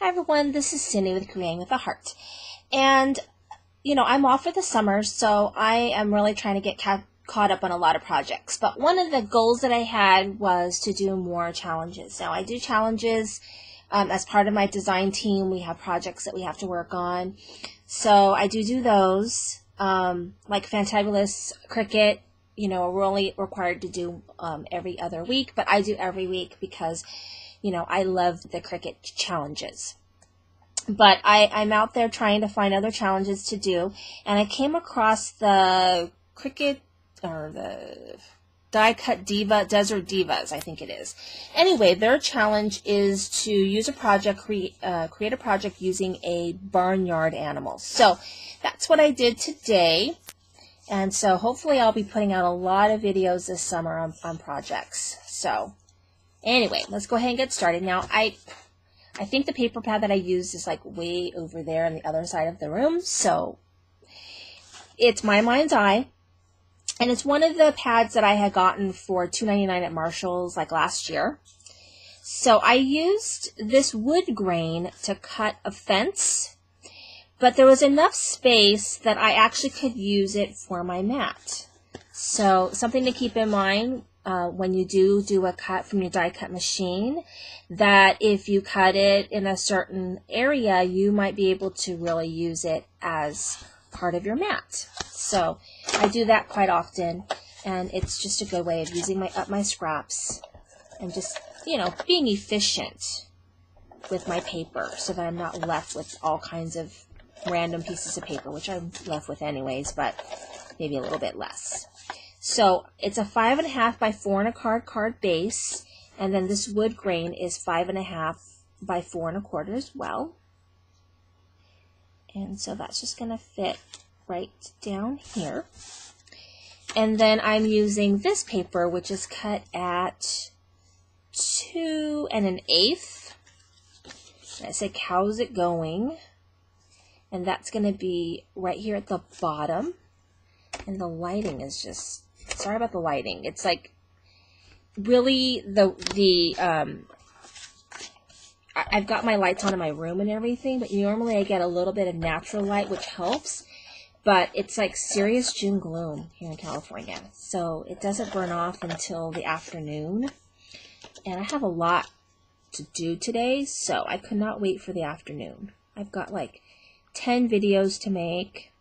Hi everyone, this is Cindy with Creating with a Heart. And, I'm off for the summer, so I am really trying to get caught up on a lot of projects. But one of the goals that I had was to do more challenges. Now, I do challenges as part of my design team. We have projects that we have to work on. So I do those, like Fantabulous Cricut. We're only required to do every other week, but I do every week because I love the Cricut challenges. But I'm out there trying to find other challenges to do, and I came across the Cricut, or the Die Cut Diva, Desert Divas, I think it is. Anyway, their challenge is to use a project, create a project using a barnyard animal. So that's what I did today. And so hopefully I'll be putting out a lot of videos this summer on projects. So anyway, let's go ahead and get started. Now, I think the paper pad that I used is like way over there on the other side of the room. So it's my mind's eye. And it's one of the pads that I had gotten for $2.99 at Marshall's like last year. So I used this wood grain to cut a fence. But there was enough space that I actually could use it for my mat. So something to keep in mind when you do a cut from your die cut machine, that if you cut it in a certain area, you might be able to really use it as part of your mat. So I do that quite often, and it's just a good way of using my scraps and just, being efficient with my paper so that I'm not left with all kinds of random pieces of paper, which I'm left with anyways, but maybe a little bit less. So it's a 5.5 by 4 1/4 card base, and then this wood grain is 5.5 by 4 1/4 as well. And so that's just going to fit right down here. And then I'm using this paper, which is cut at 2 1/8. And I said, how's it going? And that's going to be right here at the bottom. And the lighting is just, sorry about the lighting. It's like really I've got my lights on in my room and everything, but normally I get a little bit of natural light, which helps. But it's like serious June gloom here in California. So it doesn't burn off until the afternoon. And I have a lot to do today, so I could not wait for the afternoon. I've got like 10 videos to make.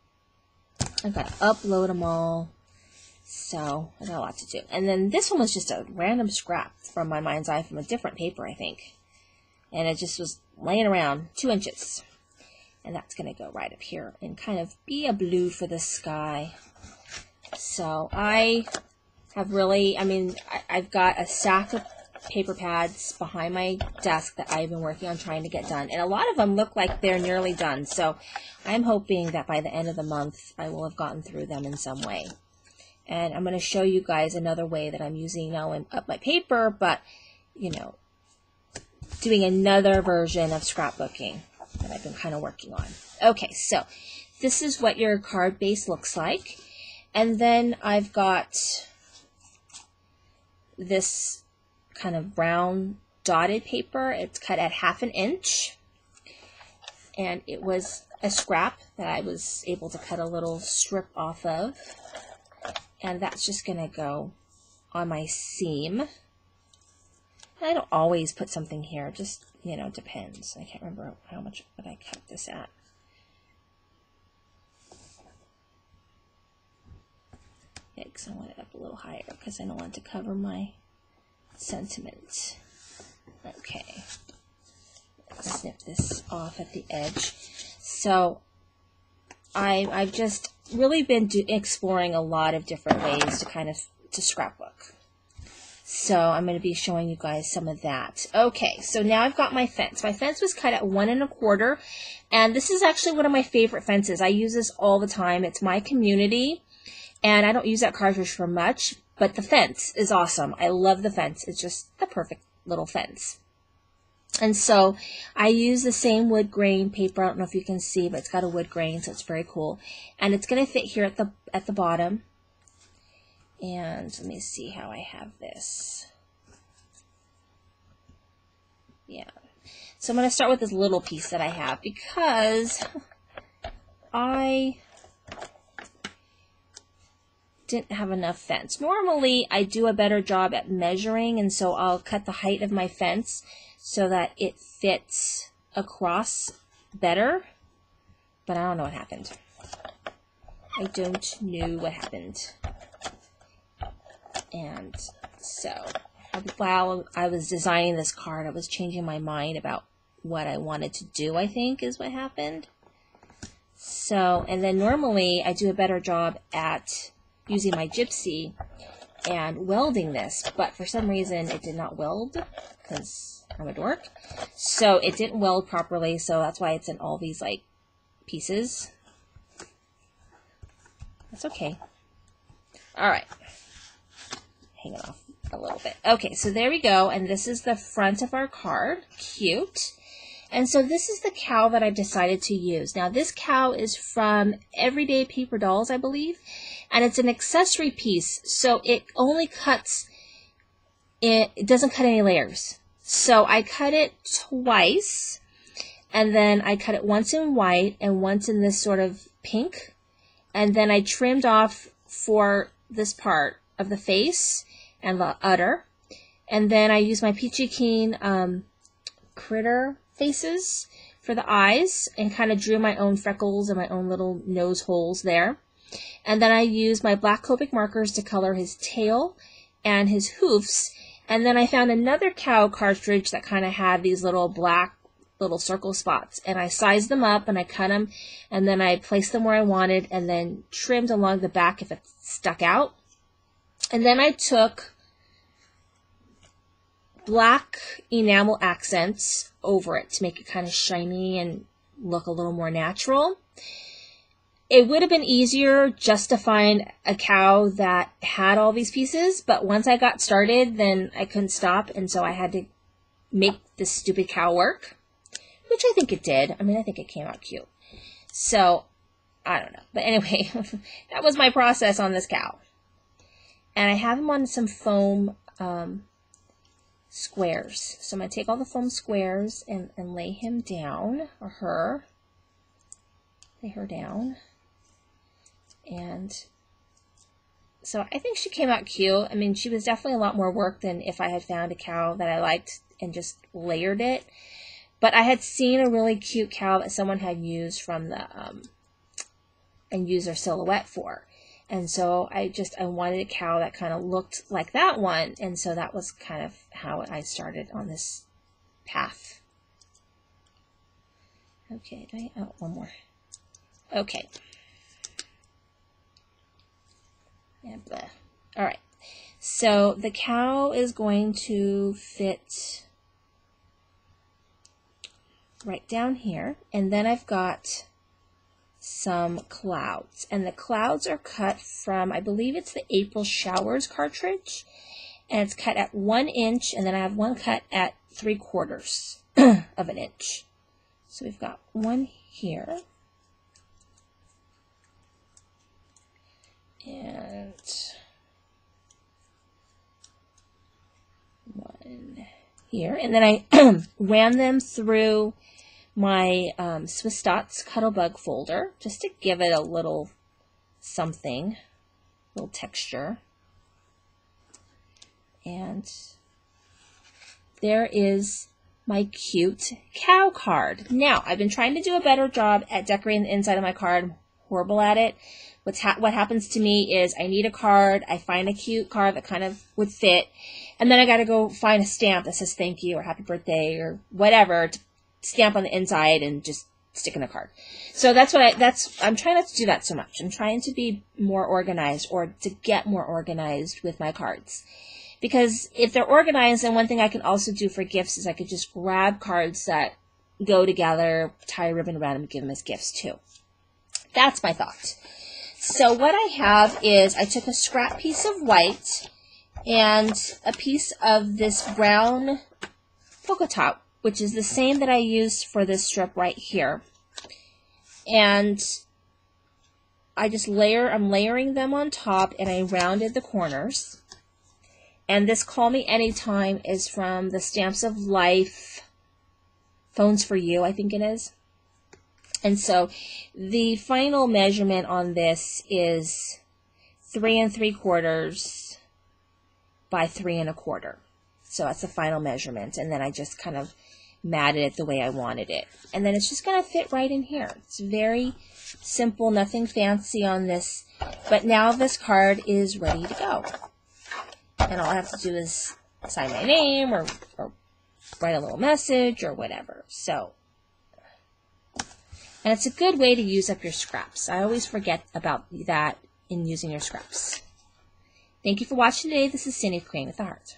I've got to upload them all. So I got a lot to do. And then this one was just a random scrap from my mind's eye from a different paper, I think. And it just was laying around 2 inches. And that's going to go right up here and kind of be a blue for the sky. So I have really, I've got a stack of paper pads behind my desk that I've been working on trying to get done, and a lot of them look like they're nearly done, so I'm hoping that by the end of the month I will have gotten through them in some way. And I'm going to show you guys another way that I'm using now up my paper, but doing another version of scrapbooking that I've been kind of working on. Okay, so this is what your card base looks like, and then I've got this kind of brown dotted paper. It's cut at 1/2 inch, and it was a scrap that I was able to cut a little strip off of, and that's just gonna go on my seam. I don't always put something here, just depends. I can't remember how much what I cut this at. Yikes, I want it up a little higher because I don't want to cover my sentiment. Okay, snip this off at the edge. So I've just really been exploring a lot of different ways to scrapbook. So I'm going to be showing you guys some of that. Okay, so now I've got my fence. My fence was cut at 1 1/4, and this is actually one of my favorite fences. I use this all the time. It's my community, and I don't use that cartridge for much. But the fence is awesome. I love the fence. It's just the perfect little fence. And so I use the same wood grain paper. I don't know if you can see, but it's got a wood grain, so it's very cool. And it's going to fit here at the bottom. And let me see how I have this. Yeah, So I'm going to start with this little piece that I have because I didn't have enough fence. Normally I do a better job at measuring, and so I'll cut the height of my fence so that it fits across better, but I don't know what happened. I don't know what happened. And so while I was designing this card, I was changing my mind about what I wanted to do, I think is what happened. So, and then normally I do a better job at using my gypsy and welding this, but for some reason it did not weld because I'm a dork. So it didn't weld properly, so that's why it's in all these like pieces. That's okay. All right. Hang it off a little bit. Okay, so there we go, and this is the front of our card. Cute. And so this is the cow that I've decided to use. Now this cow is from Everyday Paper Dolls, I believe, and it's an accessory piece, so it only cuts, it doesn't cut any layers. So I cut it twice, and then I cut it once in white and once in this sort of pink, and then I trimmed off for this part of the face and the udder, and then I used my Peachy Keen critter faces for the eyes and kind of drew my own freckles and my own little nose holes there. And then I used my black Copic markers to color his tail and his hoofs. And then I found another cow cartridge that kind of had these little black little circle spots, and I sized them up and I cut them, and then I placed them where I wanted and then trimmed along the back if it stuck out. And then I took black enamel accents over it to make it kind of shiny and look a little more natural. It would have been easier just to find a cow that had all these pieces, but once I got started, then I couldn't stop, and so I had to make this stupid cow work, which I think it did. I mean, I think it came out cute. So, I don't know. But anyway, that was my process on this cow. And I have him on some foam squares. So I'm going to take all the foam squares and lay him down, or her. Lay her down. And so I think she came out cute. I mean, she was definitely a lot more work than if I had found a cow that I liked and just layered it. But I had seen a really cute cow that someone had used from the, and used their silhouette for. And so I wanted a cow that kind of looked like that one. And so that was kind of how I started on this path. Okay, oh, one more. Okay. And blah. All right. So the cow is going to fit right down here. And then I've got some clouds, and the clouds are cut from, I believe it's the April Showers cartridge, and it's cut at 1 inch, and then I have one cut at 3/4 of an inch. So we've got one here, and one here, and then I ran them through my Swiss Dots Cuttlebug folder just to give it a little something, little texture. And there is my cute cow card. Now, I've been trying to do a better job at decorating the inside of my card. I'm horrible at it. What happens to me is I need a card, I find a cute card that kind of would fit, and then I got to go find a stamp that says thank you or happy birthday or whatever to stamp on the inside and just stick in a card. So I'm trying not to do that so much. I'm trying to be more organized, or to get more organized with my cards. Because if they're organized, then one thing I can also do for gifts is I could just grab cards that go together, tie a ribbon around them, and give them as gifts too. That's my thought. So what I have is I took a scrap piece of white and a piece of this brown polka dot, which is the same that I used for this strip right here. And I'm layering them on top, and I rounded the corners. And this Call Me Anytime is from the Stamps of Life Phones for You, I think it is. And so the final measurement on this is 3 3/4 by 3 1/4. So that's the final measurement. And then I just kind of matted it the way I wanted it. And then it's just going to fit right in here. It's very simple, nothing fancy on this. But now this card is ready to go. And all I have to do is sign my name or write a little message or whatever. So, and it's a good way to use up your scraps. I always forget about that in using your scraps. Thank you for watching today. This is Cindy of Creating with a Heart.